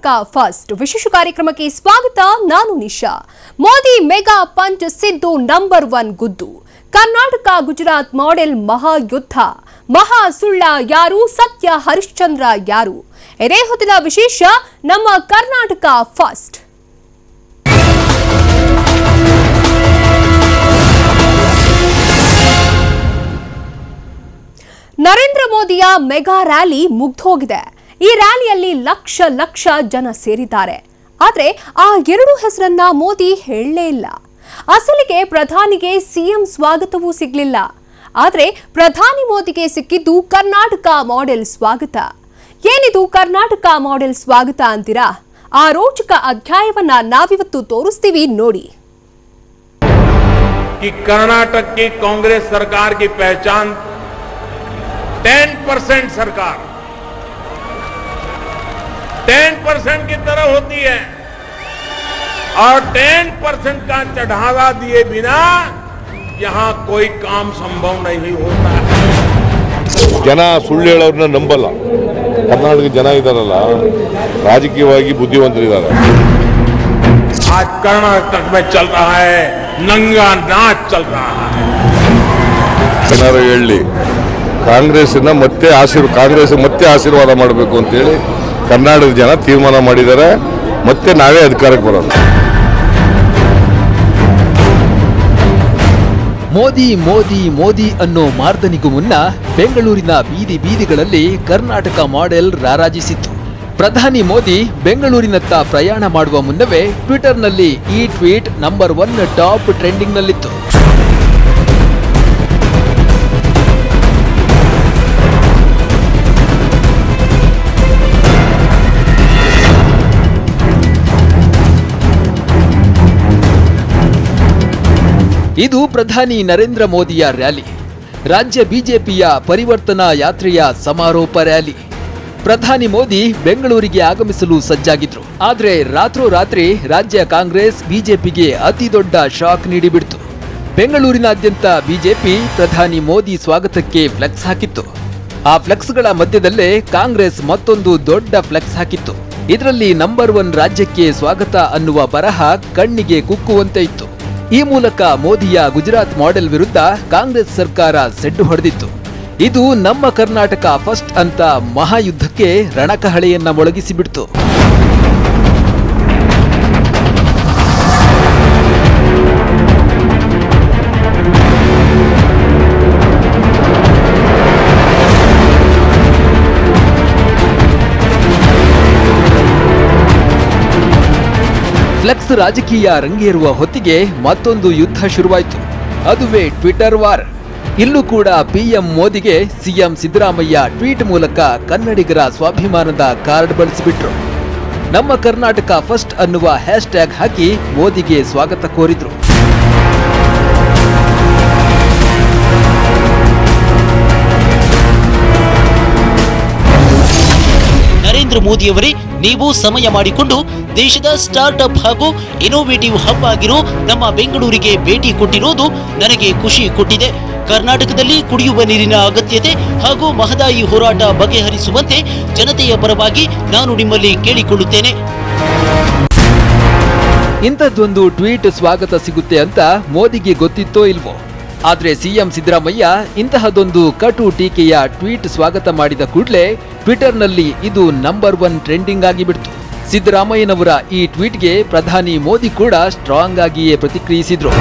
Karnataka first विशेष कार्यक्रम के स्वागत नानु निशा मोदी मेगा पंच सिद्धू नंबर 1 गुद्दु कर्नाटक गुजरात मॉडल महायुद्ध महा सुಳ್ಳ यारू सत्य हरिश्चंद्र यारू इದೇ ಹೊತ್ತಿನ ವಿಶೇಷ ನಮ್ಮ कर्नाटक फस्ट ನರೇಂದ್ರ ಮೋದಿಯ ಮೆಗಾ ರ್ಯಾಲಿ ಮುಗ್ದೋಗಿದೆ। ಈ ರ್ಯಾಲಿಯಲ್ಲಿ ಲಕ್ಷ ಲಕ್ಷ ಜನ ಸೇರಿದ್ದಾರೆ। ಆದರೆ ಆ ಎರಡು ಹೆಸರನ್ನ ಮೋದಿ ಹೇಳಲೇ ಇಲ್ಲ। ಅಸಲಿಗೆ ಪ್ರಧಾನಿಗೆ ಸಿಎಂ ಸ್ವಾಗತವೂ ಸಿಗಲಿಲ್ಲ। ಆದರೆ ಪ್ರಧಾನಿ ಮೋದಿಗೆ ಸಿಕ್ಕಿದ್ದು ಕರ್ನಾಟಕ ಮಾಡೆಲ್ ಸ್ವಾಗತ। ಏನಿದು ಕರ್ನಾಟಕ ಮಾಡೆಲ್ ಸ್ವಾಗತ ಅಂತೀರಾ? ಆ ರೋಚಕ ಅಧ್ಯಾಯವನ್ನ ನಾವಿವತ್ತು ತೋರಿಸ್ತೀವಿ ನೋಡಿ। कि कर्नाटक की कांग्रेस सरकार की पहचान 10% सरकार 10% की तरह होती है और 10% का चढ़ावा दिए बिना यहां कोई काम संभव नहीं होता है। जन सुಳ್ಳು ಹೇಳೋರನ್ನ ನಂಬಲ್ಲ। ಕರ್ನಾಟಕ ಜನ ಇದಾರಲ್ಲ ರಾಜಕೀಯವಾಗಿ ಬುದ್ಧಿವಂತರಿದ್ದಾರೆ। आज कर्नाटक में चल रहा है नंगा नाच चल रहा है। ಏನಾರು ಹೇಳಿ ಕಾಂಗ್ರೆಸ್ನ ಮತ್ತೆ ಆಶೀರ್ವಾದ ಮಾಡಬೇಕು ಅಂತ ಹೇಳಿ ಕರ್ನಾಟಕದ ಜನ ತೀರ್ಮಾನ ಮಾಡಿದ್ದಾರೆ। ಮತ್ತೆ ನಾವೇ ಅಧಿಕಾರಕ್ಕೆ ಬರೋಣ। ಮೋದಿ ಮೋದಿ ಮೋದಿ ಅನ್ನೋ ಮಾರ್ದನಿಗೂ ಮುನ್ನ ಬೆಂಗಳೂರಿನ ಬೀದಿ ಬೀದಿಗಳಲ್ಲಿ ಕರ್ನಾಟಕ ಮಾಡೆಲ್ ರಾರಾಜಿಸಿತ್ತು। ಪ್ರಧಾನಿ ಮೋದಿ ಬೆಂಗಳೂರಿನತ್ತ ಪ್ರಯಾಣ ಮಾಡುವ ಮುನ್ನವೇ ಟ್ವಿಟರ್ನಲ್ಲಿ ಈ ಟ್ವೀಟ್ ನಂಬರ್ 1 ಟಾಪ್ ಟ್ರೆಂಡಿಂಗ್ನಲ್ಲಿತ್ತು। ಇದು ಪ್ರಧಾನಿ ನರೇಂದ್ರ ಮೋದಿಯ ರ್ಯಾಲಿ, ರಾಜ್ಯ ಬಿಜೆಪಿಯ ಪರಿವರ್ತನಾ ಯಾತ್ರೆಯ ಸಮಾರೋಪ ರ್ಯಾಲಿ। ಪ್ರಧಾನಿ ಮೋದಿ ಬೆಂಗಳೂರಿಗೆ ಆಗಮಿಸಲು ಸಜ್ಜಾಗಿದ್ರು। ಆದರೆ ರಾತ್ರೋರಾತ್ರಿ ರಾಜ್ಯ ಕಾಂಗ್ರೆಸ್ ಬಿಜೆಪಿಗೆ ಅತಿ ದೊಡ್ಡ ಶಾಕ್ ನೀಡಿಬಿಡ್ತು। ಬೆಂಗಳೂರಿನಾದ್ಯಂತ ಬಿಜೆಪಿ ಪ್ರಧಾನಿ ಮೋದಿ ಸ್ವಾಗತಕ್ಕೆ ಫ್ಲೆಕ್ಸ್ ಹಾಕಿತ್ತು। ಆ ಫ್ಲೆಕ್ಸ್ಗಳ ಮಧ್ಯದಲ್ಲೇ ಕಾಂಗ್ರೆಸ್ ಮತ್ತೊಂದು ದೊಡ್ಡ ಫ್ಲೆಕ್ಸ್ ಹಾಕಿತ್ತು। ಇದರಲ್ಲಿ ನಂಬರ್ 1 ರಾಜ್ಯಕ್ಕೆ ಸ್ವಾಗತ ಅನ್ನುವ ಬರಹ ಕಣ್ಣಿಗೆ ಕುಕ್ಕುವಂತೆ ಇತ್ತು। ಈ ಮೂಲಕ ಮೋದಿಯ ಗುಜರಾತ್ ಮಾಡೆಲ್ ವಿರುದ್ಧ ಕಾಂಗ್ರೆಸ್ ಸರ್ಕಾರ ಸೆಡ್ಡು ಹೊಡೆದಿತ್ತು। ಇದು ನಮ್ಮ ಕರ್ನಾಟಕ ಫಸ್ಟ್ ಅಂತ ಮಹಾಯುದ್ಧಕ್ಕೆ ರಣಕಹಳೆಯನ್ನ ಮೊಳಗಿಸಿಬಿಡ್ತು। ಫ್ಲೆಕ್ಸ್ ರಾಜಕೀಯ ರಂಗೇರುವ ಹೊತ್ತಿಗೆ ಮತ್ತೊಂದು ಯುದ್ಧ ಶುರುವಾಯಿತು, ಅದುವೇ ಟ್ವಿಟರ್ ವಾರ್। ಇಲ್ಲೂ ಕೂಡ ಪಿಎಂ ಮೋದಿಗೆ ಸಿಎಂ ಸಿದ್ದರಾಮಯ್ಯ ಟ್ವೀಟ್ ಮೂಲಕ ಕನ್ನಡಿಗರ ಸ್ವಾಭಿಮಾನದ ಕಾರ್ಡ್ ಬಳಸಿಬಿಟ್ರು। ನಮ್ಮ ಕರ್ನಾಟಕ ಫಸ್ಟ್ ಅನ್ನುವ ಹ್ಯಾಶ್ಟ್ಯಾಗ್ ಹಾಕಿ ಮೋದಿಗೆ ಸ್ವಾಗತ ಕೋರಿದ್ರು। ನರೇಂದ್ರ ಮೋದಿಯವರೇ, ನೀವು ಸಮಯ ಮಾಡಿಕೊಂಡು ದೇಶದ ಸ್ಟಾರ್ಟ್ಅಪ್ ಹಾಗೂ ಇನೋವೇಟಿವ್ ಹಬ್ ಆಗಿರೋ ನಮ್ಮ ಬೆಂಗಳೂರಿಗೆ ಭೇಟಿ ಕೊಟ್ಟಿರೋದು ನನಗೆ ಖುಷಿ ಕೊಟ್ಟಿದೆ। ಕರ್ನಾಟಕದಲ್ಲಿ ಕುಡಿಯುವ ನೀರಿನ ಅಗತ್ಯತೆ ಹಾಗೂ ಮಹದಾಯಿ ಹೋರಾಟ ಬಗೆಹರಿಸುವಂತೆ ಜನತೆಯ ಪರವಾಗಿ ನಾನು ನಿಮ್ಮಲ್ಲಿ ಕೇಳಿಕೊಳ್ಳುತ್ತೇನೆ। ಇಂಥದ್ದೊಂದು ಟ್ವೀಟ್ ಸ್ವಾಗತ ಸಿಗುತ್ತೆ ಅಂತ ಮೋದಿಗೆ ಗೊತ್ತಿತ್ತೋ ಇಲ್ವೋ? ಆದ್ರೆ ಸಿಎಂ ಸಿದ್ದರಾಮಯ್ಯ ಇಂತಹದೊಂದು ಕಟು ಟೀಕೆಯ ಟ್ವೀಟ್ ಸ್ವಾಗತ ಮಾಡಿದ ಕೂಡಲೇ ಟ್ವಿಟರ್ನಲ್ಲಿ ಇದು ನಂಬರ್ 1 ಟ್ರೆಂಡಿಂಗ್ ಆಗಿಬಿಡ್ತು। ಸಿದ್ದರಾಮಯ್ಯನವರ ಈ ಟ್ವೀಟ್ಗೆ ಪ್ರಧಾನಿ ಮೋದಿ ಕೂಡ ಸ್ಟ್ರಾಂಗ್ ಆಗಿಯೇ ಪ್ರತಿಕ್ರಿಯಿಸಿದ್ರು।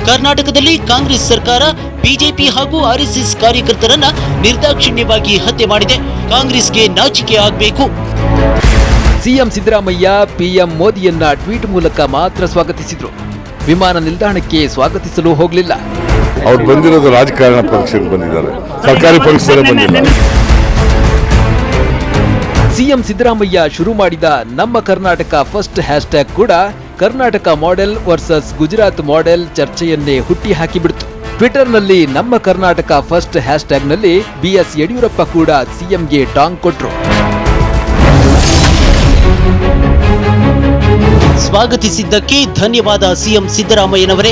ಕರ್ನಾಟಕದಲ್ಲಿ ಕಾಂಗ್ರೆಸ್ ಸರ್ಕಾರ ಬಿಜೆಪಿ ಹಾಗೂ ಆರ್ಎಸ್ಎಸ್ ಕಾರ್ಯಕರ್ತರನ್ನ ನಿರ್ದಾಕ್ಷಿಣ್ಯವಾಗಿ ಹತ್ಯೆ ಮಾಡಿದೆ। ಕಾಂಗ್ರೆಸ್ಗೆ ನಾಚಿಕೆ ಆಗಬೇಕು। ಸಿಎಂ ಸಿದ್ದರಾಮಯ್ಯ ಪಿಎಂ ಮೋದಿಯನ್ನ ಟ್ವೀಟ್ ಮೂಲಕ ಮಾತ್ರ ಸ್ವಾಗತಿಸಿದ್ರು, ವಿಮಾನ ನಿಲ್ದಾಣಕ್ಕೆ ಸ್ವಾಗತಿಸಲು ಹೋಗಲಿಲ್ಲ। ಅವ್ರು ಬಂದಿರೋದು ರಾಜಕಾರಣ ಪಕ್ಷಕ್ಕೆ ಬಂದಿದ್ದಾರೆ, ಸರ್ಕಾರಿ ಪಕ್ಷಕ್ಕೆ ಬಂದಿಲ್ಲ। ಸಿಎಂ ಸಿದ್ದರಾಮಯ್ಯ ಶುರು ಮಾಡಿದ ನಮ್ಮ ಕರ್ನಾಟಕ ಫಸ್ಟ್ ಹ್ಯಾಶ್ಟ್ಯಾಗ್ ಕೂಡ Karnataka model versus Gujarat model ಚರ್ಚೆಯನ್ನೇ ಹುಟ್ಟಿ ಹಾಕಿಬಿಡ್ತು। ಟ್ವಿಟರ್ನಲ್ಲಿ ನಮ್ಮ ಕರ್ನಾಟಕ ಫಸ್ಟ್ ಹ್ಯಾಶ್ಟ್ಯಾಗ್ನಲ್ಲಿ ಬಿಎಸ್ ಯಡಿಯೂರಪ್ಪ ಕೂಡ ಸಿಎಂಗೆ ಟಾಂಗ್ ಕೊಟ್ರು। ಸ್ವಾಗತಿಸಿದ್ದಕ್ಕೆ ಧನ್ಯವಾದ ಸಿಎಂ ಸಿದ್ದರಾಮಯ್ಯನವರೇ।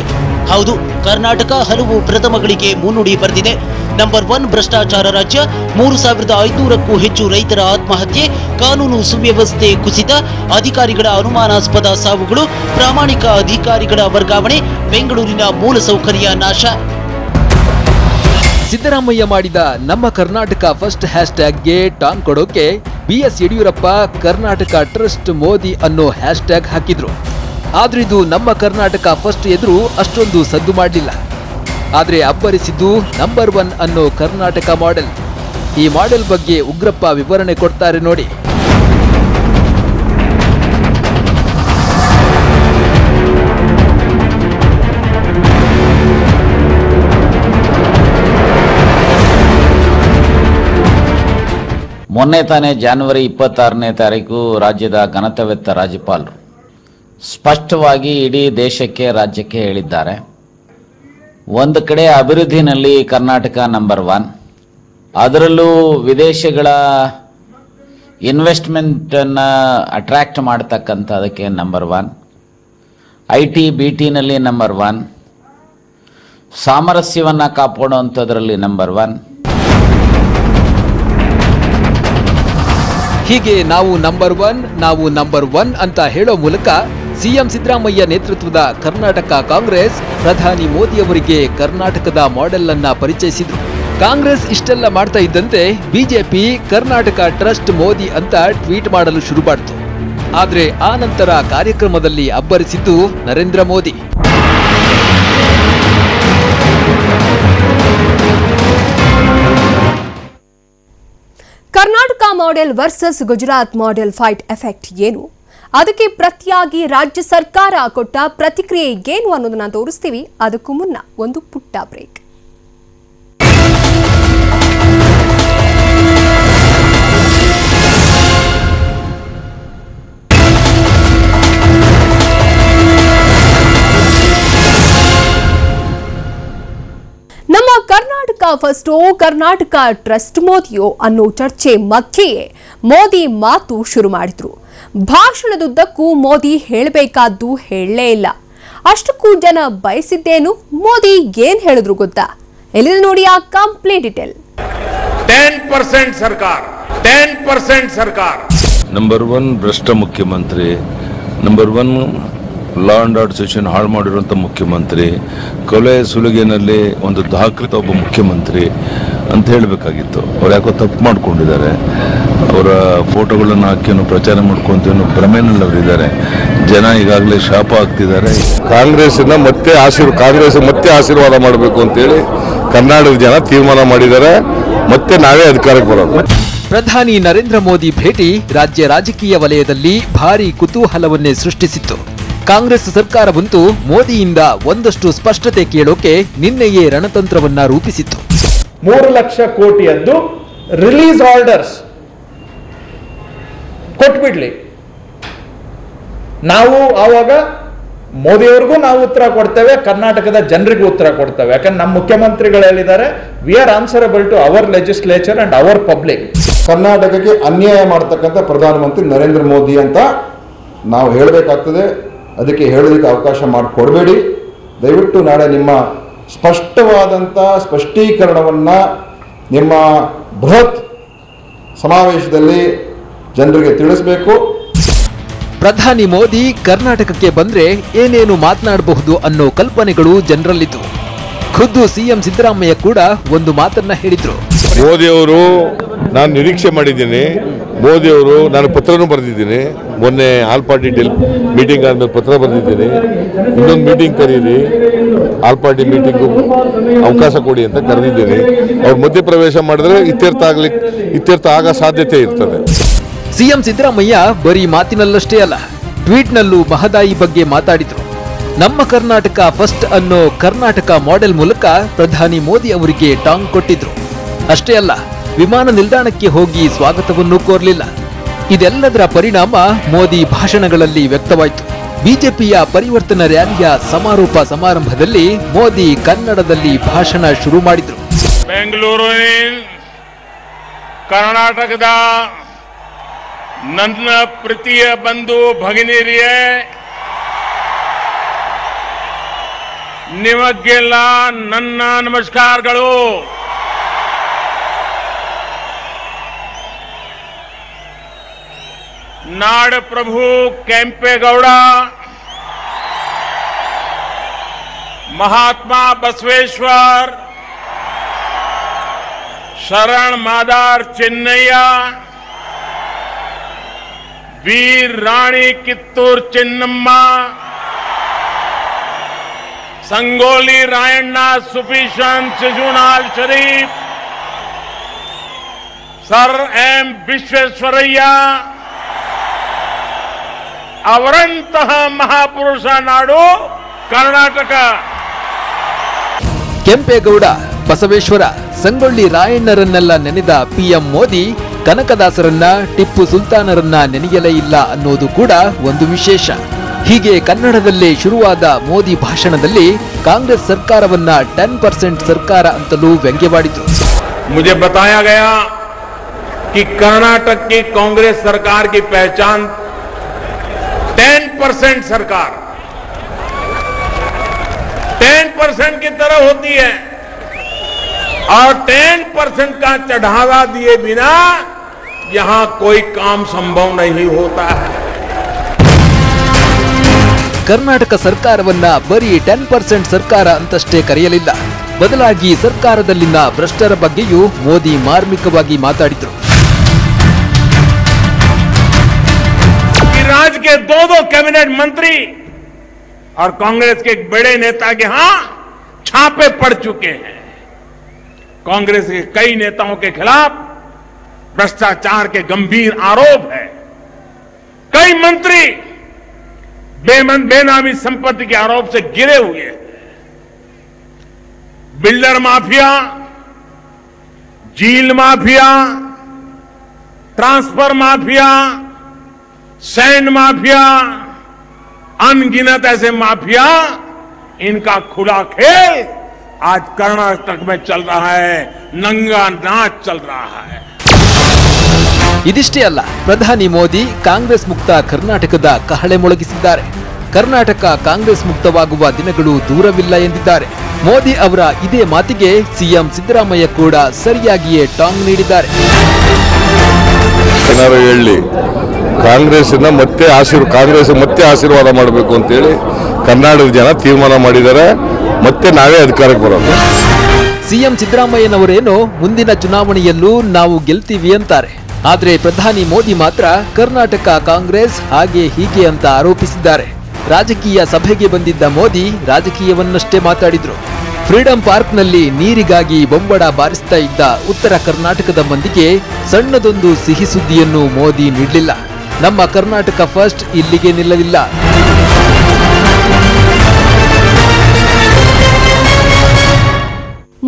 ಹೌದು, ಕರ್ನಾಟಕ ಹಲವು ಪ್ರಥಮಗಳಿಗೆ ಮುನ್ನುಡಿ ಬರೆದಿದೆ। ನಂಬರ್ 1 ಭ್ರಷ್ಟಾಚಾರ ರಾಜ್ಯ, 3500ಕ್ಕೂ ಹೆಚ್ಚು ರೈತರ ಆತ್ಮಹತ್ಯೆ, ಕಾನೂನು ಸುವ್ಯವಸ್ಥೆ ಕುಸಿತ, ಅಧಿಕಾರಿಗಳ ಅನುಮಾನಾಸ್ಪದ ಸಾವುಗಳು, ಪ್ರಾಮಾಣಿಕ ಅಧಿಕಾರಿಗಳ ವರ್ಗಾವಣೆ, ಬೆಂಗಳೂರಿನ ಮೂಲಸೌಕರ್ಯ ನಾಶ. ಸಿದ್ದರಾಮಯ್ಯ ಮಾಡಿದ ನಮ್ಮ ಕರ್ನಾಟಕ ಫಸ್ಟ್ ಹ್ಯಾಶ್ಟ್ಯಾಗ್ಗೆ ಟಾಂಗ್ ಕೊಡೋಕೆ ಬಿಎಸ್ ಯಡಿಯೂರಪ್ಪ ಕರ್ನಾಟಕ ಟ್ರಸ್ಟ್ ಮೋದಿ ಅನ್ನೋ ಹ್ಯಾಶ್ಟ್ಯಾಗ್ ಹಾಕಿದ್ರು. ಆದ್ರೆ ಇದು ನಮ್ಮ ಕರ್ನಾಟಕ ಫಸ್ಟ್ ಎದುರು ಅಷ್ಟೊಂದು ಸದ್ದು ಮಾಡಲಿಲ್ಲ. ಆದ್ರೆ ಅಬ್ಬರಿಸಿದ್ದು ನಂಬರ್ 1 ಅನ್ನೋ ಕರ್ನಾಟಕ ಮಾಡೆಲ್. ಈ ಮಾಡೆಲ್ ಬಗ್ಗೆ ಉಗ್ರಪ್ಪ ವಿವರಣೆ ಕೊಡ್ತಾರೆ ನೋಡಿ. ಮೊನ್ನೆ ತಾನೇ ಜನವರಿ 26ನೇ ತಾರೀಕು ರಾಜ್ಯದ ಘನತೆವೆತ್ತ ರಾಜ್ಯಪಾಲರು ಸ್ಪಷ್ಟವಾಗಿ ಇಡೀ ದೇಶಕ್ಕೆ, ರಾಜ್ಯಕ್ಕೆ ಹೇಳಿದ್ದಾರೆ, ಒಂದು ಕಡೆ ಅಭಿವೃದ್ಧಿನಲ್ಲಿ ಕರ್ನಾಟಕ ನಂಬರ್ 1, ಅದರಲ್ಲೂ ವಿದೇಶಗಳ ಇನ್ವೆಸ್ಟ್ಮೆಂಟನ್ನು ಅಟ್ರ್ಯಾಕ್ಟ್ ಮಾಡ್ತಕ್ಕಂಥದಕ್ಕೆ ನಂಬರ್ 1, IT BTನಲ್ಲಿ ನಂಬರ್ 1, ಸಾಮರಸ್ಯವನ್ನು ಕಾಪಾಡುವಂಥದ್ರಲ್ಲಿ ನಂಬರ್ 1. ಹೀಗೆ ನಾವು ನಂಬರ್ 1 ಅಂತ ಹೇಳೋ ಮೂಲಕ ಸಿಎಂ ಸಿದ್ದರಾಮಯ್ಯ ನೇತೃತ್ವದ ಕರ್ನಾಟಕ ಕಾಂಗ್ರೆಸ್ ಪ್ರಧಾನಿ ಮೋದಿಯವರಿಗೆ ಕರ್ನಾಟಕದ ಮಾಡೆಲ್ ಅನ್ನ ಪರಿಚಯಿಸಿದ್ರು. ಕಾಂಗ್ರೆಸ್ ಇಷ್ಟೆಲ್ಲ ಮಾಡ್ತಾ ಇದ್ದಂತೆ ಬಿಜೆಪಿ ಕರ್ನಾಟಕ ಟ್ರಸ್ಟ್ ಮೋದಿ ಅಂತ ಟ್ವೀಟ್ ಮಾಡಲು ಶುರು ಮಾಡಿತು. ಆದ್ರೆ ಆ ನಂತರ ಕಾರ್ಯಕ್ರಮದಲ್ಲಿ ಅಬ್ಬರಿಸಿದ್ದು Narendra Modi. Karnataka model versus Gujarat model fight effect ಏನು, ಅದಕ್ಕೆ ಪ್ರತಿಯಾಗಿ ರಾಜ್ಯ ಸರ್ಕಾರ ಕೊಟ್ಟ ಪ್ರತಿಕ್ರಿಯೆ ಏನು ಅನ್ನೋದನ್ನ ತೋರಿಸ್ತೀವಿ. ಅದಕ್ಕೂ ಮುನ್ನ ಒಂದು ಪುಟ್ಟ ಬ್ರೇಕ್. ನಮ್ಮ ಕರ್ನಾಟಕ ಫಸ್ಟೋ ಕರ್ನಾಟಕ ಟ್ರಸ್ಟ್ ಮೋದಿಯೋ ಅನ್ನೋ ಚರ್ಚೆ ಮಧ್ಯೆಯೇ ಮೋದಿ ಮಾತು ಶುರು ಮಾಡಿದ್ರು. ಭಾಷಣದುದ್ದಕ್ಕೂ ಮೋದಿ ಹೇಳಬೇಕಾದ್ದು ಹೇಳಲೇ ಇಲ್ಲ. ಅಷ್ಟಕ್ಕೂ ಜನ ಬಯಸಿದ್ದೇನು, ಮೋದಿ ಏನ್ ಹೇಳಿದ್ರು ಗೊತ್ತಾ? ಎಲ್ಲಿ ನೋಡಿ ಆ ಕಂಪ್ಲೀಟ್ ಡೀಟೇಲ್. 10% ಸರ್ಕಾರ. ನಂಬರ್ 1 ಭ್ರಷ್ಟ ಮುಖ್ಯಮಂತ್ರಿ, number 1 law and order situation ಹಾಳು ಮಾಡಿರುವಂಥ ಮುಖ್ಯಮಂತ್ರಿ, ಕೊಲೆ ಸುಲಿಗೆನಲ್ಲಿ ಒಂದು ದಾಖಲಿತ ಒಬ್ಬ ಮುಖ್ಯಮಂತ್ರಿ ಅಂತ ಹೇಳಬೇಕಾಗಿತ್ತು. ಅವ್ರು ಯಾಕೋ ತಪ್ಪು ಮಾಡ್ಕೊಂಡಿದ್ದಾರೆ. ಅವರ ಫೋಟೋಗಳನ್ನು ಹಾಕಿ ಪ್ರಚಾರ ಮಾಡ್ಕೊಂತ ಭ್ರಮೆನಲ್ಲಿ ಅವರಿದ್ದಾರೆ. ಜನ ಈಗಾಗಲೇ ಶಾಪ ಆಗ್ತಿದ್ದಾರೆ. ಕಾಂಗ್ರೆಸ್ ಮತ್ತೆ ಆಶೀರ್ವಾದ ಮಾಡಬೇಕು ಅಂತೇಳಿ ಕರ್ನಾಟಕದ ಜನ ತೀರ್ಮಾನ ಮಾಡಿದ್ದಾರೆ. ಮತ್ತೆ ನಾವೇ ಅಧಿಕಾರಕ್ಕೆ ಬರೋದು. ಪ್ರಧಾನಿ ನರೇಂದ್ರ ಮೋದಿ ಭೇಟಿ ರಾಜ್ಯ ರಾಜಕೀಯ ವಲಯದಲ್ಲಿ ಭಾರೀ ಕುತೂಹಲವನ್ನೇ ಸೃಷ್ಟಿಸಿತ್ತು. ಕಾಂಗ್ರೆಸ್ ಸರ್ಕಾರವಂತೂ ಮೋದಿಯಿಂದ ಒಂದಷ್ಟು ಸ್ಪಷ್ಟತೆ ಕೇಳೋಕೆ ನಿನ್ನೆಯೇ ರಣತಂತ್ರವನ್ನ ರೂಪಿಸಿತ್ತು. 3 ಲಕ್ಷ ಕೋಟಿಯದ್ದು ರಿಲೀಸ್ ಆರ್ಡರ್ಸ್ ಕೊಟ್ಬಿಡ್ಲಿ, ನಾವು ಆವಾಗ ಮೋದಿಯವ್ರಿಗೂ ನಾವು ಉತ್ತರ ಕೊಡ್ತೇವೆ, ಕರ್ನಾಟಕದ ಜನರಿಗೂ ಉತ್ತರ ಕೊಡ್ತೇವೆ. ಯಾಕಂದ್ರೆ ನಮ್ಮ ಮುಖ್ಯಮಂತ್ರಿಗಳು ಹೇಳಿದ್ದಾರೆ, we are answerable to our legislature and our public. ಕರ್ನಾಟಕಕ್ಕೆ ಅನ್ಯಾಯ ಮಾಡತಕ್ಕಂಥ ಪ್ರಧಾನಮಂತ್ರಿ ನರೇಂದ್ರ ಮೋದಿ ಅಂತ ನಾವು ಹೇಳಬೇಕಾಗ್ತದೆ. ಅದಕ್ಕೆ ಹೇಳೋದಕ್ಕೆ ಅವಕಾಶ ಮಾಡಿಕೊಡಬೇಡಿ. ದಯವಿಟ್ಟು ನಾಳೆ ನಿಮ್ಮ ಸ್ಪಷ್ಟವಾದಂಥ ಸ್ಪಷ್ಟೀಕರಣವನ್ನು ನಿಮ್ಮ ಬೃಹತ್ ಸಮಾವೇಶದಲ್ಲಿ ಜನರಿಗೆ ತಿಳಿಸಬೇಕು. ಪ್ರಧಾನಿ ಮೋದಿ ಕರ್ನಾಟಕಕ್ಕೆ ಬಂದ್ರೆ ಏನೇನು ಮಾತನಾಡಬಹುದು ಅನ್ನೋ ಕಲ್ಪನೆಗಳು ಜನರಲ್ಲಿತ್ತು. ಖುದ್ದು ಸಿಎಂ ಸಿದ್ದರಾಮಯ್ಯ ಕೂಡ ಒಂದು ಮಾತನ್ನ ಹೇಳಿದ್ರು. ಮೋದಿಯವರು ನಾನು ನಿರೀಕ್ಷೆ ಮಾಡಿದ್ದೀನಿ. ಮೋದಿಯವರು ನಾನು ಪತ್ರನೂ ಬರೆದಿದ್ದೀನಿ. ಮೊನ್ನೆ ಆಲ್ ಪಾರ್ಟಿ ಮೀಟಿಂಗ್ ಆದ್ಮೇಲೆ ಪತ್ರ ಬರೆದಿದ್ದೀನಿ. ಇನ್ನೊಂದು ಮೀಟಿಂಗ್ ಕರೀರಿ, ಆಲ್ ಪಾರ್ಟಿ ಮೀಟಿಂಗು ಅವಕಾಶ ಕೊಡಿ ಅಂತ ಕರೆದಿದ್ದೀನಿ. ಅವ್ರು ಮಧ್ಯಪ್ರವೇಶ ಮಾಡಿದ್ರೆ ಇತ್ಯರ್ಥ ಆಗ ಸಾಧ್ಯತೆ ಇರ್ತದೆ. ಸಿಎಂ ಸಿದ್ದರಾಮಯ್ಯ ಬರೀ ಮಾತಿನಲ್ಲಷ್ಟೇ ಅಲ್ಲ, ಟ್ವೀಟ್ನಲ್ಲೂ ಮಹದಾಯಿ ಬಗ್ಗೆ ಮಾತಾಡಿದ್ರು. ನಮ್ಮ ಕರ್ನಾಟಕ ಫಸ್ಟ್ ಅನ್ನೋ ಕರ್ನಾಟಕ ಮಾಡೆಲ್ ಮೂಲಕ ಪ್ರಧಾನಿ ಮೋದಿ ಅವರಿಗೆ ಟಾಂಗ್ ಕೊಟ್ಟಿದ್ರು. ಅಷ್ಟೇ ಅಲ್ಲ, ವಿಮಾನ ನಿಲ್ದಾಣಕ್ಕೆ ಹೋಗಿ ಸ್ವಾಗತವನ್ನೂ ಕೋರಲಿಲ್ಲ. ಇದೆಲ್ಲದರ ಪರಿಣಾಮ ಮೋದಿ ಭಾಷಣಗಳಲ್ಲಿ ವ್ಯಕ್ತವಾಯಿತು. ಬಿಜೆಪಿಯ ಪರಿವರ್ತನಾ ರ್ಯಾಲಿಯ ಸಮಾರೋಪ ಸಮಾರಂಭದಲ್ಲಿ ಮೋದಿ ಕನ್ನಡದಲ್ಲಿ ಭಾಷಣ ಶುರು ಮಾಡಿದ್ರು. ಬೆಂಗಳೂರಿನ ಕರ್ನಾಟಕದ ನನ್ನ ಪ್ರೀತಿಯ ಬಂಧು ಭಗಿನಿಯರೇ, ನಿಮಗೆಲ್ಲ ನನ್ನ ನಮಸ್ಕಾರಗಳು. नाड़ प्रभु केंपेगौड़ा, महात्मा बसवेश्वर, शरण मादार चिन्नैया, वीर रानी कित्तूर चिन्नम्मा, संगोली रायण्णा सुफीशन शिशुनाल शरीफ, सर एम विश्वेश्वरಯ್ಯ, ಅವರಂತಹ ಮಹಾಪುರುಷ ನಾಡು ಕರ್ನಾಟಕ. ಕೆಂಪೇಗೌಡ, ಬಸವೇಶ್ವರ, ಸಂಗೊಳ್ಳಿ ರಾಯಣ್ಣರನ್ನೆಲ್ಲ ನೆನೆದ ಪಿಎಂ ಮೋದಿ ಕನಕದಾಸರನ್ನ, ಟಿಪ್ಪು ಸುಲ್ತಾನರನ್ನ ನೆನೆಯಲೇ ಇಲ್ಲ ಅನ್ನೋದು ಕೂಡ ಒಂದು ವಿಶೇಷ. ಹೀಗೆ ಕನ್ನಡದಲ್ಲೇ ಶುರುವಾದ ಮೋದಿ ಭಾಷಣದಲ್ಲಿ ಕಾಂಗ್ರೆಸ್ ಸರ್ಕಾರವನ್ನ 10% ಸರ್ಕಾರ ಅಂತಲೂ ವ್ಯಂಗ್ಯವಾಡಿತು. मुझे बताया गया कि कर्नाटक की कांग्रेस सरकार की पहचान 10% सरकार 10% की तरह होती है और 10% का चढ़ावा दिए बिना यहां कोई काम संभव नहीं होता है. ಕರ್ನಾಟಕ ಸರ್ಕಾರವನ್ನ ಬರೀ 10% ಸರ್ಕಾರ ಅಂತಷ್ಟೇ ಕರೆಯಲಿಲ್ಲ. ಬದಲಾಗಿ ಸರ್ಕಾರದಲ್ಲಿನ ಭ್ರಷ್ಟರ ಬಗ್ಗೆಯೂ ಮೋದಿ ಮಾರ್ಮಿಕವಾಗಿ ಮಾತಾಡಿದ್ರು. राज्य के दो कैबिनेट मंत्री और कांग्रेस के एक बड़े नेता के यहां छापे पड़ चुके हैं. कांग्रेस के कई नेताओं के खिलाफ भ्रष्टाचार के गंभीर आरोप है. कई मंत्री बेनामी संपत्ति के आरोप से गिरे हुए हैं. बिल्डर माफिया, झील mafia, transfer mafia, sand mafia, अनगिनत ऐसे माफिया, इनका खुला खेल आज कर्नाटक में चल रहा है. नंगा नाच चल रहा है. ಇದಿಷ್ಟೇ ಅಲ್ಲ, ಪ್ರಧಾನಿ ಮೋದಿ ಕಾಂಗ್ರೆಸ್ ಮುಕ್ತ ಕರ್ನಾಟಕದ ಕಹಳೆ ಮೊಳಗಿಸಿದ್ದಾರೆ. ಕರ್ನಾಟಕ ಕಾಂಗ್ರೆಸ್ ಮುಕ್ತವಾಗುವ ದಿನಗಳು ದೂರವಿಲ್ಲ ಎಂದಿದ್ದಾರೆ. ಮೋದಿ ಅವರ ಇದೇ ಮಾತಿಗೆ ಸಿಎಂ ಸಿದ್ದರಾಮಯ್ಯ ಕೂಡ ಸರಿಯಾಗಿಯೇ ಟಾಂಗ್ ನೀಡಿದ್ದಾರೆ. ಕಾಂಗ್ರೆಸ್ ಮತ್ತೆ ಆಶೀರ್ವಾದ ಮಾಡಬೇಕು ಅಂತೇಳಿ ಕರ್ನಾಟಕದ ಜನ ತೀರ್ಮಾನ ಮಾಡಿದ್ದಾರೆ. ಮತ್ತೆ ನಾವೇ ಅಧಿಕಾರಕ್ಕೆ ಬರೋದು. ಸಿಎಂ ಸಿದ್ದರಾಮಯ್ಯನವರೇನೋ ಮುಂದಿನ ಚುನಾವಣೆಯಲ್ಲೂ ನಾವು ಗೆಲ್ತೀವಿ ಅಂತಾರೆ. ಆದ್ರೆ ಪ್ರಧಾನಿ ಮೋದಿ ಮಾತ್ರ ಕರ್ನಾಟಕ ಕಾಂಗ್ರೆಸ್ ಹಾಗೆ ಹೀಗೆ ಅಂತ ಆರೋಪಿಸಿದ್ದಾರೆ. ರಾಜಕೀಯ ಸಭೆಗೆ ಬಂದಿದ್ದ ಮೋದಿ ರಾಜಕೀಯವನ್ನಷ್ಟೇ ಮಾತಾಡಿದ್ರು. ಫ್ರೀಡಂ ಪಾರ್ಕ್ನಲ್ಲಿ ನೀರಿಗಾಗಿ ಬೊಂಬಡ ಬಾರಿಸ್ತಾ ಇದ್ದ ಉತ್ತರ ಕರ್ನಾಟಕದ ಮಂದಿಗೆ ಸಣ್ಣದೊಂದು ಸಿಹಿ ಸುದ್ದಿಯನ್ನು ಮೋದಿ ನೀಡಲಿಲ್ಲ. ನಮ್ಮ ಕರ್ನಾಟಕ ಫಸ್ಟ್ ಇಲ್ಲಿಗೆ ನಿಲ್ಲಲಿಲ್ಲ.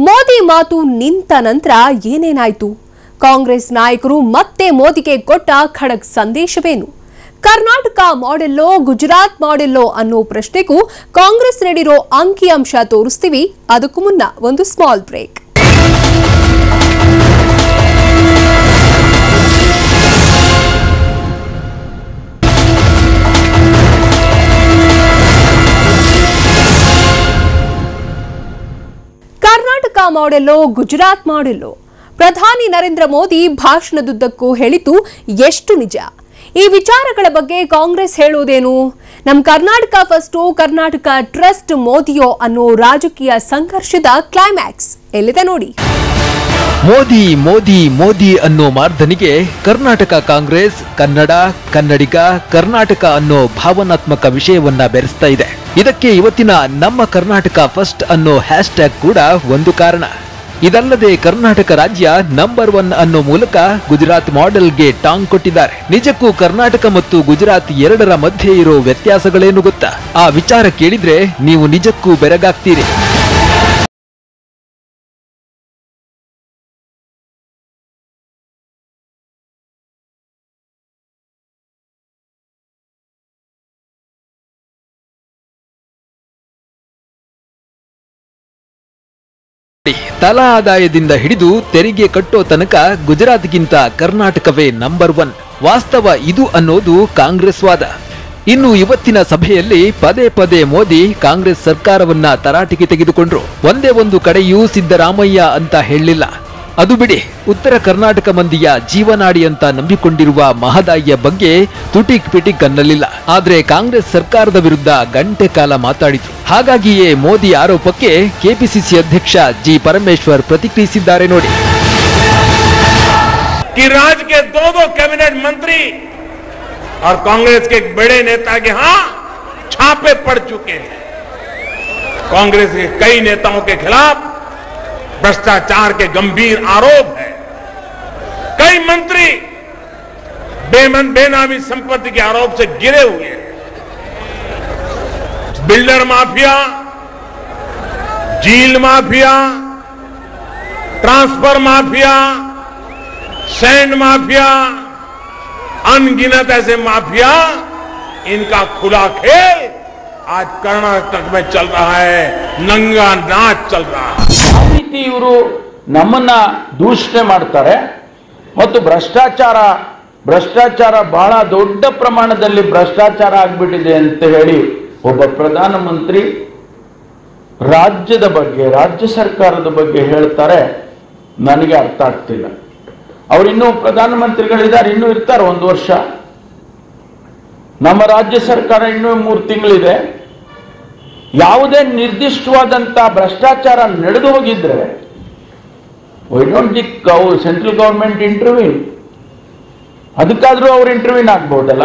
ಮೋದಿ ಮಾತು ನಿಂತ ನಂತರ ಏನೇನಾಯ್ತು? ಕಾಂಗ್ರೆಸ್ ನಾಯಕರು ಮತ್ತೆ ಮೋದಿಗೆ ಕೊಟ್ಟ ಖಡಕ್ ಸಂದೇಶವೇನು? ಕರ್ನಾಟಕ ಮಾಡೆಲ್ಲೋ ಗುಜರಾತ್ ಮಾಡೆಲ್ಲೋ ಅನ್ನೋ ಪ್ರಶ್ನೆಗೂ ಕಾಂಗ್ರೆಸ್ ನೀಡಿರೋ ಅಂಕಿಅಂಶ ತೋರಿಸ್ತೀವಿ. ಅದಕ್ಕೂ ಮುನ್ನ ಒಂದು ಸ್ಮಾಲ್ ಬ್ರೇಕ್. ಕರ್ನಾಟಕ ಮಾಡೆಲ್ಲೋ ಗುಜರಾತ್ ಮಾಡೆಲ್ಲೋ? ಪ್ರಧಾನಿ ನರೇಂದ್ರ ಮೋದಿ ಭಾಷಣದುದ್ದಕ್ಕೂ ಹೇಳಿದ್ದು ಎಷ್ಟು ನಿಜ? ಈ ವಿಚಾರಗಳ ಬಗ್ಗೆ ಕಾಂಗ್ರೆಸ್ ಹೇಳೋದೇನು? ನಮ್ಮ ಕರ್ನಾಟಕ ಫಸ್ಟೋ ಕರ್ನಾಟಕ ಟ್ರಸ್ಟ್ ಮೋದಿಯೋ ಅನ್ನೋ ರಾಜಕೀಯ ಸಂಘರ್ಷದ ಕ್ಲೈಮ್ಯಾಕ್ಸ್ ಎಲ್ಲಿದೆ ನೋಡಿ. ಮೋದಿ ಮೋದಿ ಮೋದಿ ಅನ್ನೋ ಮಾರ್ಧನಿಗೆ ಕರ್ನಾಟಕ ಕಾಂಗ್ರೆಸ್ ಕನ್ನಡ, ಕನ್ನಡಿಗ, ಕರ್ನಾಟಕ ಅನ್ನೋ ಭಾವನಾತ್ಮಕ ವಿಷಯವನ್ನ ಬೆರೆಸ್ತಾ ಇದೆ. ಇದಕ್ಕೆ ಇವತ್ತಿನ ನಮ್ಮ ಕರ್ನಾಟಕ ಫಸ್ಟ್ ಅನ್ನೋ ಹ್ಯಾಶ್ಟ್ಯಾಗ್ ಕೂಡ ಒಂದು ಕಾರಣ. ಇದಲ್ಲದೆ ಕರ್ನಾಟಕ ರಾಜ್ಯ ನಂಬರ್ 1 ಅನ್ನೋ ಮೂಲಕ ಗುಜರಾತ್ ಮಾಡೆಲ್ಗೆ ಟಾಂಗ್ ಕೊಟ್ಟಿದ್ದಾರೆ. ನಿಜಕ್ಕೂ ಕರ್ನಾಟಕ ಮತ್ತು ಗುಜರಾತ್ ಎರಡರ ಮಧ್ಯೆ ಇರೋ ವ್ಯತ್ಯಾಸಗಳೇನು ಗೊತ್ತಾ? ಆ ವಿಚಾರ ಕೇಳಿದ್ರೆ ನೀವು ನಿಜಕ್ಕೂ ಬೆರಗಾಗ್ತೀರಿ. ತಲಾ ಆದಾಯದಿಂದ ಹಿಡಿದು ತೆರಿಗೆ ಕಟ್ಟೋ ತನಕ ಗುಜರಾತ್ಗಿಂತ ಕರ್ನಾಟಕವೇ ನಂಬರ್ 1. ವಾಸ್ತವ ಇದು ಅನ್ನೋದು ಕಾಂಗ್ರೆಸ್ ವಾದ. ಇನ್ನು ಇವತ್ತಿನ ಸಭೆಯಲ್ಲಿ ಪದೇ ಪದೇ ಮೋದಿ ಕಾಂಗ್ರೆಸ್ ಸರ್ಕಾರವನ್ನ ತರಾಟೆಗೆ ತೆಗೆದುಕೊಂಡ್ರು. ಒಂದೇ ಒಂದು ಕಡೆಯೂ ಸಿದ್ದರಾಮಯ್ಯ ಅಂತ ಹೇಳಲಿಲ್ಲ. ಅದು ಬಿಡಿ, ಉತ್ತರ ಕರ್ನಾಟಕ ಮಂದಿಯ ಜೀವನಾಡಿ ಅಂತ ನಂಬಿಕೊಂಡಿರುವ ಮಹದಾಯಿಯ ಬಗ್ಗೆ ತುಟಿಕ್ ಪಿಟಿಕ್ ಅನ್ನಲಿಲ್ಲ. ಆದ್ರೆ ಕಾಂಗ್ರೆಸ್ ಸರ್ಕಾರದ ವಿರುದ್ಧ ಗಂಟೆ ಕಾಲ ಮಾತಾಡಿದ್ರು. ಹಾಗಾಗಿಯೇ ಮೋದಿ ಆರೋಪಕ್ಕೆ ಕೆಪಿಸಿಸಿ ಅಧ್ಯಕ್ಷ ಜಿ ಪರಮೇಶ್ವರ್ ಪ್ರತಿಕ್ರಿಯಿಸಿದ್ದಾರೆ ನೋಡಿ. कि राज्य के दो कैबिनेट मंत्री और कांग्रेस के एक बड़े नेता के यहां छापे पड़ चुके हैं. कांग्रेस के कई नेताओं के खिलाफ भ्रष्टाचार के गंभीर आरोप है. कई मंत्री बेनामी संपत्ति के आरोप से गिरे हुए हैं. बिल्डर माफिया, झील mafia, transfer mafia, sand mafia, अनगिनत ऐसे माफिया, इनका खुला खेल आज कर्नाटक में चल रहा है. नंगा नाच चल रहा है. ಯಾವ ರೀತಿ ಇವರು ನಮ್ಮನ್ನ ದೂಷಣೆ ಮಾಡ್ತಾರೆ ಮತ್ತು ಭ್ರಷ್ಟಾಚಾರ ಬಹಳ ದೊಡ್ಡ ಪ್ರಮಾಣದಲ್ಲಿ ಭ್ರಷ್ಟಾಚಾರ ಆಗ್ಬಿಟ್ಟಿದೆ ಅಂತ ಹೇಳಿ ಒಬ್ಬ ಪ್ರಧಾನಮಂತ್ರಿ ರಾಜ್ಯದ ಬಗ್ಗೆ, ರಾಜ್ಯ ಸರ್ಕಾರದ ಬಗ್ಗೆ ಹೇಳ್ತಾರೆ. ನನಗೆ ಅರ್ಥ ಆಗ್ತಿಲ್ಲ. ಅವರಿನ್ನೂ ಪ್ರಧಾನಮಂತ್ರಿಗಳಿದ್ದಾರೆ, ಇನ್ನೂ ಇರ್ತಾರೆ 1 ವರ್ಷ. ನಮ್ಮ ರಾಜ್ಯ ಸರ್ಕಾರ ಇನ್ನೂ 3 ತಿಂಗಳಿದೆ. ಯಾವುದೇ ನಿರ್ದಿಷ್ಟವಾದಂತ ಭ್ರಷ್ಟಾಚಾರ ನಡೆದು ಹೋಗಿದ್ರೆ ವೈ ಡೋಂಟ್ ಸೆಂಟ್ರಲ್ ಗವರ್ಮೆಂಟ್ ಇಂಟರ್ವ್ಯೂನ್, ಅದಕ್ಕಾದ್ರೂ ಅವ್ರು ಇಂಟರ್ವ್ಯೂನ್ ಆಗ್ಬಹುದಲ್ಲ.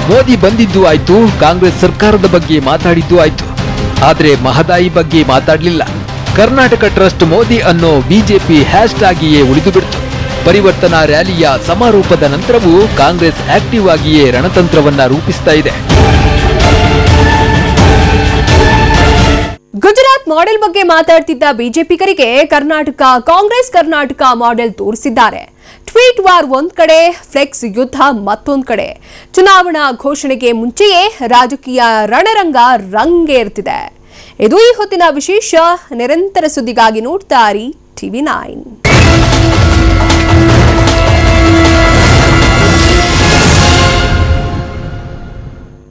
ಮೋದಿ ಬಂದಿದ್ದು ಆಯ್ತು, ಕಾಂಗ್ರೆಸ್ ಸರ್ಕಾರದ ಬಗ್ಗೆ ಮಾತಾಡಿದ್ದು ಆಯ್ತು, ಆದ್ರೆ ಮಹದಾಯಿ ಬಗ್ಗೆ ಮಾತಾಡಲಿಲ್ಲ. ಕರ್ನಾಟಕ ಟ್ರಸ್ಟ್ ಮೋದಿ ಅನ್ನೋ ಬಿಜೆಪಿ ಹ್ಯಾಶ್ ಆಗಿಯೇ ಉಳಿದು ಬಿಡ್ತು. ಪರಿವರ್ತನಾ ರ್ಯಾಲಿಯ ಸಮಾರೋಪದ ನಂತರವೂ ಕಾಂಗ್ರೆಸ್ ಆಕ್ಟಿವ್ ಆಗಿಯೇ ರಣತಂತ್ರವನ್ನ ರೂಪಿಸ್ತಾ ಇದೆ. ಗುಜರಾತ್ ಮಾಡೆಲ್ ಬಗ್ಗೆ ಮಾತಾಡ್ತಿದ್ದ ಬಿಜೆಪಿಗರಿಗೆ ಕಾಂಗ್ರೆಸ್ ಕರ್ನಾಟಕ ಮಾಡೆಲ್ ತೋರಿಸಿದ್ದಾರೆ. ಟ್ವೀಟ್ ವಾರ್ ಒಂದ್ ಕಡೆ, ಫ್ಲೆಕ್ಸ್ ಯುದ್ಧ ಮತ್ತೊಂದ್ ಕಡೆ. ಚುನಾವಣಾ ಘೋಷಣೆಗೆ ಮುಂಚೆಯೇ ರಾಜಕೀಯ ರಣರಂಗ ರಂಗೇರ್ತಿದೆ. ಇದು ಈ ಹೊತ್ತಿನ ವಿಶೇಷ. ನಿರಂತರ ಸುದ್ದಿಗಾಗಿ ನೋಡ್ತಾ ಇರಿ TV9.